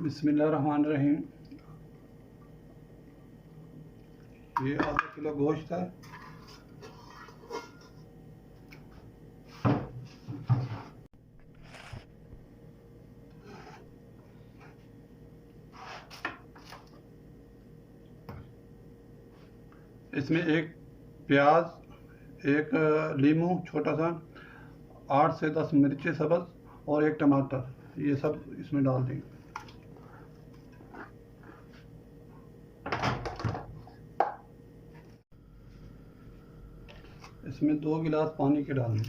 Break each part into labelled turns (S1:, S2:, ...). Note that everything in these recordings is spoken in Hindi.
S1: बिस्मिल्लाहिर्रहमानिर्रहीम। ये आधा किलो गोश्त है। इसमें एक प्याज, एक लीमू छोटा सा, 8 से 10 मिर्ची सब्ज़ और एक टमाटर, ये सब इसमें डाल देंगे। इसमें 2 गिलास पानी के डालने,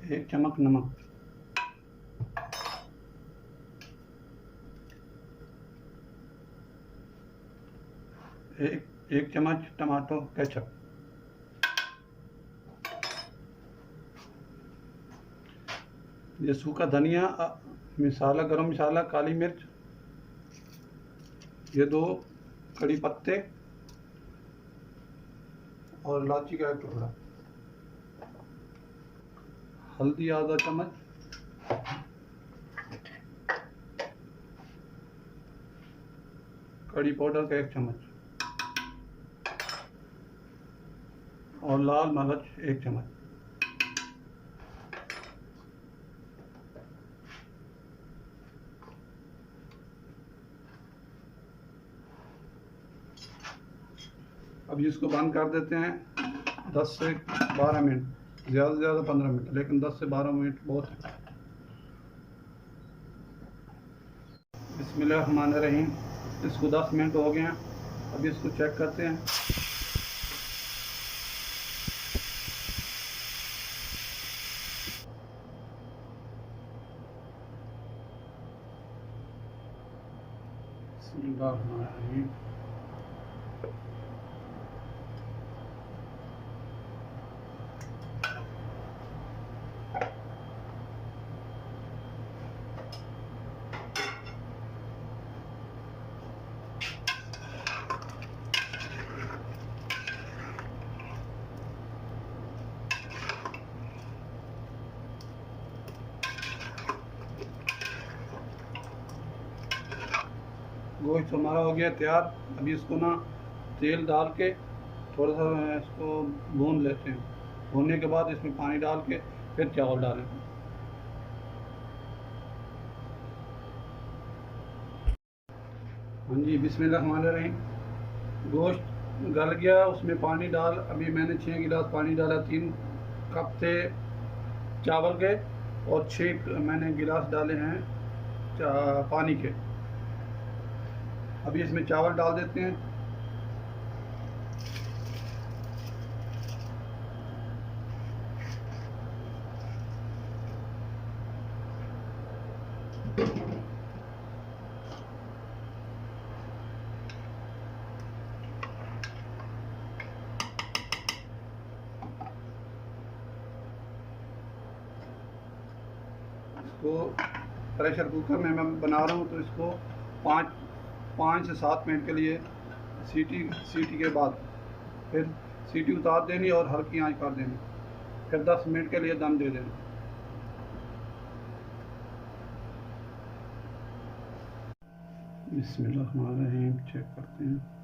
S1: एक चम्मच नमक, एक चम्मच टमाटो केचप, ये सूखा धनिया, मसाला, गरम मसाला, काली मिर्च, ये 2 कड़ी पत्ते और इलायची का एक टुकड़ा, हल्दी आधा चम्मच, कड़ी पाउडर का 1 चम्मच और लाल मिर्च 1 चम्मच। अब इसको बंद कर देते हैं 10 से 12 मिनट, ज़्यादा से ज़्यादा 15 मिनट, लेकिन 10 से 12 मिनट बहुत है। बिस्मिल्लाहिर्रहमानिर्रहीम। इसको 10 मिनट हो गए हैं। अब इसको चेक करते हैं। बिस्मिल्लाहिर्रहमानिर्रहीम। गोश्त हमारा हो गया तैयार। अभी इसको ना तेल डाल के थोड़ा सा इसको भून लेते हैं। भूनने के बाद इसमें पानी डाल के फिर चावल डालें। हाँ जी, बिस्मिल्लाहिर्रहमानिर्रहीम। गोश्त गल गया, उसमें पानी डाल, अभी मैंने 6 गिलास पानी डाला। 3 कप थे चावल के और 6 मैंने गिलास डाले हैं पानी के। अभी इसमें चावल डाल देते हैं। इसको प्रेशर कुकर में मैं बना रहा हूँ, तो इसको 5 से 7 मिनट के लिए सीटी के बाद फिर सीटी उतार देनी और हल्की आंच कर देनी, फिर 10 मिनट के लिए दम दे देना। बिस्मिल्लाहिर्रहमानिर्रहीम। चेक करते हैं।